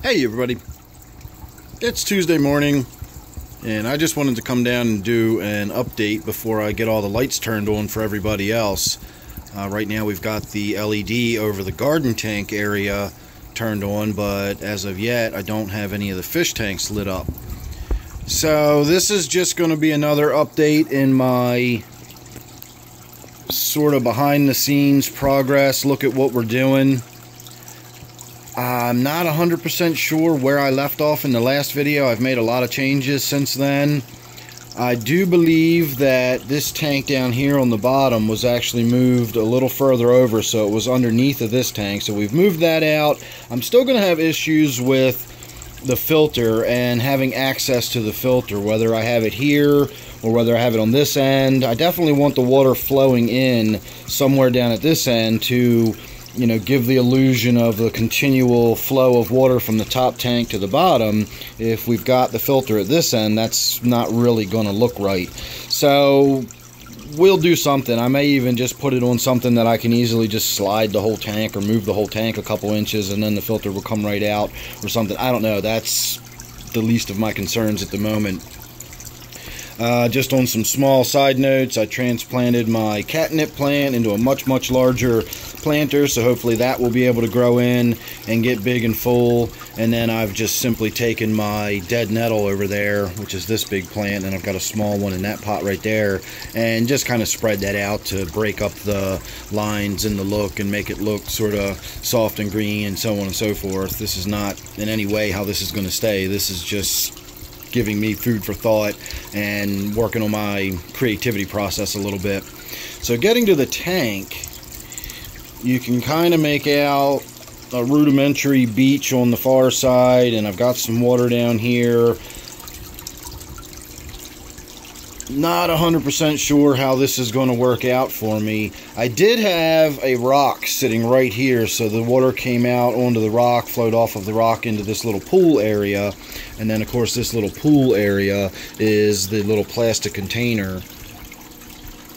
Hey everybody, it's Tuesday morning and I just wanted to come down and do an update before I get all the lights turned on for everybody else. Right now we've got the LED over the garden tank area turned on, but as of yet I don't have any of the fish tanks lit up. So this is just going to be another update in my sort of behind the scenes progress, look at what we're doing. I'm not 100% sure where I left off in the last video. I've made a lot of changes since then. I do believe that this tank down here on the bottom was actually moved a little further over, so it was underneath of this tank. So we've moved that out. I'm still going to have issues with the filter and having access to the filter, whether I have it here or whether I have it on this end. I definitely want the water flowing in somewhere down at this end to, you know, give the illusion of the continual flow of water from the top tank to the bottom. If we've got the filter at this end, that's not really going to look right. So we'll do something. I may even just put it on something that I can easily just slide the whole tank or move the whole tank a couple inches and then the filter will come right out or something. I don't know. That's the least of my concerns at the moment. Just on some small side notes, I transplanted my catnip plant into a much larger planter, so hopefully that will be able to grow in and get big and full. And then I've just simply taken my dead nettle over there, which is this big plant, and I've got a small one in that pot right there, and just kind of spread that out to break up the lines and the look and make it look sort of soft and green and so on and so forth. This is not in any way how this is going to stay. This is just giving me food for thought and working on my creativity process a little bit. So getting to the tank, you can kind of make out a rudimentary beach on the far side, and I've got some water down here. Not 100% sure how this is going to work out for me. I did have a rock sitting right here, so the water came out onto the rock, flowed off of the rock into this little pool area, and then of course this little pool area is the little plastic container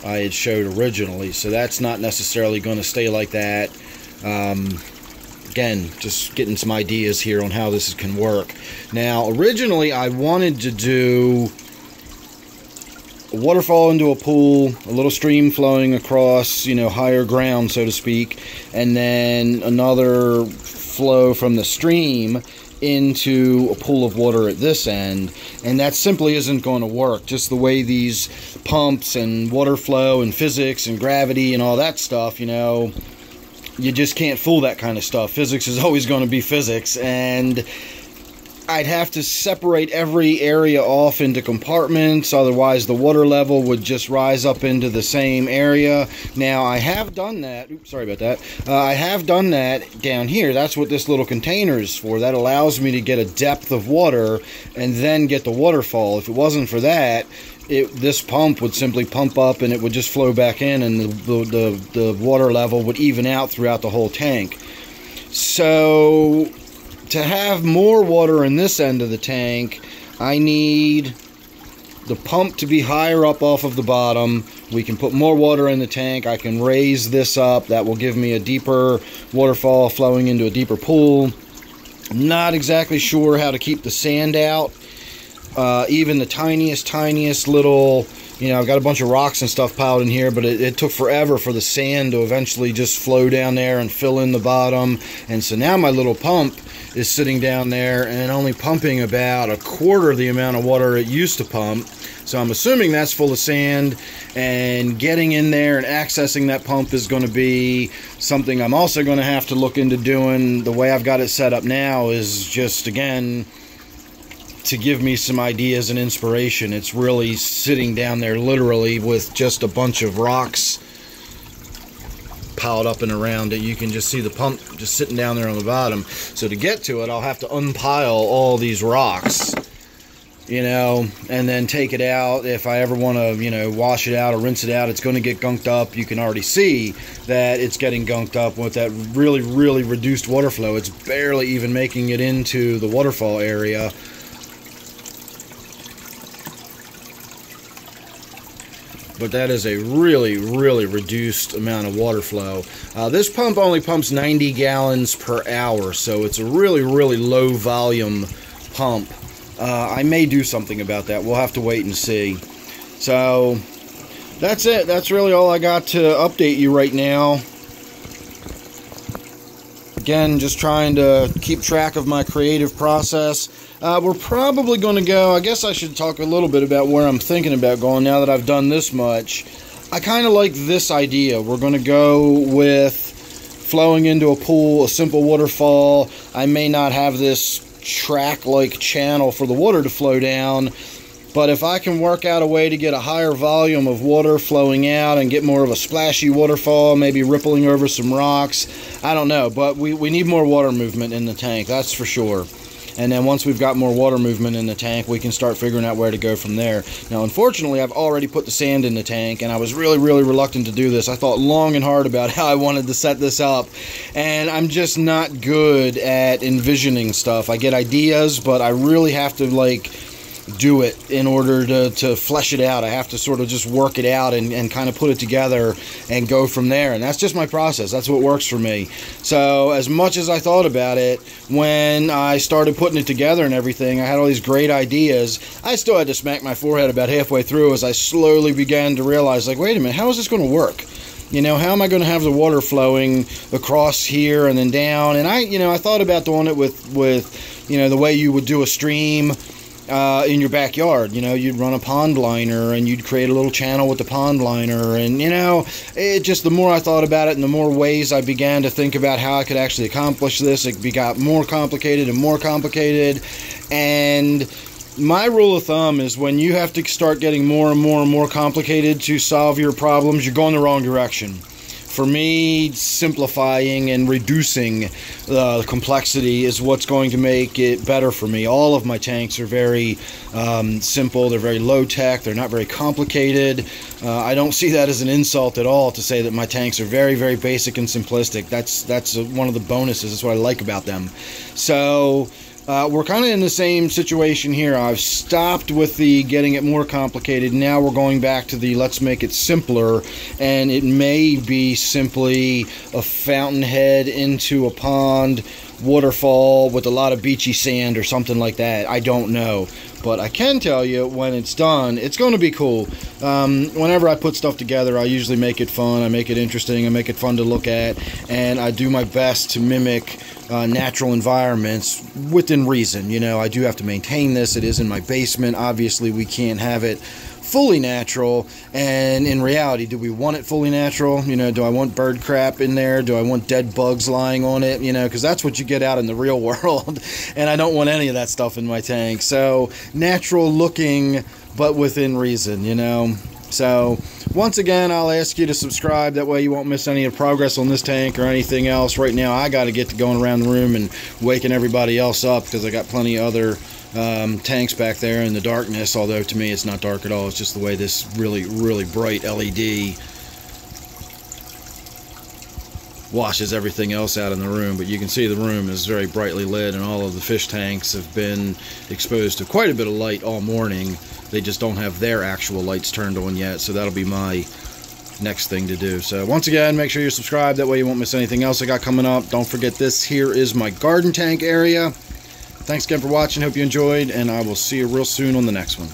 I had showed originally, so that's not necessarily going to stay like that. Again, just getting some ideas here on how this can work. Now originally I wanted to do a waterfall into a pool, a little stream flowing across, you know, higher ground, so to speak, and then another flow from the stream into a pool of water at this end. And that simply isn't going to work. Just the way these pumps and water flow and physics and gravity and all that stuff, you know, you just can't fool that kind of stuff. Physics is always going to be physics, and I'd have to separate every area off into compartments, otherwise the water level would just rise up into the same area. Now I have done that. Oops, sorry about that. I have done that down here. That's what this little container is for. That allows me to get a depth of water and then get the waterfall. If it wasn't for that, this pump would simply pump up and it would just flow back in, and the water level would even out throughout the whole tank. So to have more water in this end of the tank, I need the pump to be higher up off of the bottom. We can put more water in the tank. I can raise this up. That will give me a deeper waterfall flowing into a deeper pool. I'm not exactly sure how to keep the sand out. Even the tiniest little, you know, I've got a bunch of rocks and stuff piled in here, but it took forever for the sand to eventually just flow down there and fill in the bottom. And so now my little pump is sitting down there and only pumping about a quarter of the amount of water it used to pump. So I'm assuming that's full of sand, and getting in there and accessing that pump is going to be something I'm also going to have to look into doing. The way I've got it set up now is just, again, to give me some ideas and inspiration. It's really sitting down there literally with just a bunch of rocks piled up and around it. You can just see the pump just sitting down there on the bottom. So to get to it, I'll have to unpile all these rocks, you know, and then take it out. If I ever want to, you know, wash it out or rinse it out, it's going to get gunked up. You can already see that it's getting gunked up with that really reduced water flow. It's barely even making it into the waterfall area. but that is a really, really reduced amount of water flow. This pump only pumps 90 gallons per hour, so it's a really, really low volume pump. I may do something about that. We'll have to wait and see. So that's it. That's really all I got to update you right now. Again, just trying to keep track of my creative process. We're probably going to go, I guess I should talk a little bit about where I'm thinking about going now that I've done this much. I kind of like this idea. We're going to go with flowing into a pool, a simple waterfall. I may not have this track-like channel for the water to flow down, but if I can work out a way to get a higher volume of water flowing out and get more of a splashy waterfall, maybe rippling over some rocks, I don't know, but we need more water movement in the tank, that's for sure. And then once we've got more water movement in the tank, we can start figuring out where to go from there. Now, unfortunately, I've already put the sand in the tank, and I was really, really reluctant to do this. I thought long and hard about how I wanted to set this up, and I'm just not good at envisioning stuff. I get ideas, but I really have to, like, do it in order to flesh it out. I have to sort of just work it out and kind of put it together and go from there, and that's just my process. That's what works for me. So as much as I thought about it, when I started putting it together and everything, I had all these great ideas. I still had to smack my forehead about halfway through as I slowly began to realize, like, wait a minute, how is this going to work? You know, how am I going to have the water flowing across here and then down? And I thought about doing it with the way you would do a stream in your backyard. You know, you'd run a pond liner and you'd create a little channel with the pond liner, and it just, the more I thought about it and the more ways I began to think about how I could actually accomplish this, it got more complicated and more complicated. And my rule of thumb is when you have to start getting more and more and more complicated to solve your problems, you're going the wrong direction. For me, simplifying and reducing the complexity is what's going to make it better for me. All of my tanks are very simple. They're very low-tech. They're not very complicated. I don't see that as an insult at all to say that my tanks are very, very basic and simplistic. That's one of the bonuses. That's what I like about them. So we're kind of in the same situation here. I've stopped with the getting it more complicated. Now we're going back to the let's make it simpler, and it may be simply a fountainhead into a pond, waterfall with a lot of beachy sand or something like that. I don't know. But I can tell you, when it's done, it's going to be cool. Whenever I put stuff together, I usually make it fun, I make it interesting, I make it fun to look at, and I do my best to mimic natural environments within reason. You know, I do have to maintain this. It is in my basement. Obviously, we can't have it fully natural, and in reality, do we want it fully natural? You know, do I want bird crap in there? Do I want dead bugs lying on it? You know, because that's what you get out in the real world, and I don't want any of that stuff in my tank. So natural looking, but within reason, you know. So once again, I'll ask you to subscribe. That way you won't miss any of the progress on this tank or anything else. Right now, I got to get to going around the room and waking everybody else up because I got plenty of other tanks back there in the darkness, although to me it's not dark at all. It's just the way this really, really bright LED washes everything else out in the room. But you can see the room is very brightly lit, and all of the fish tanks have been exposed to quite a bit of light all morning. They just don't have their actual lights turned on yet, so that'll be my next thing to do. So once again, make sure you're subscribed. That way you won't miss anything else I got coming up. Don't forget, this here is my garden tank area. Thanks again for watching. Hope you enjoyed, and I will see you real soon on the next one.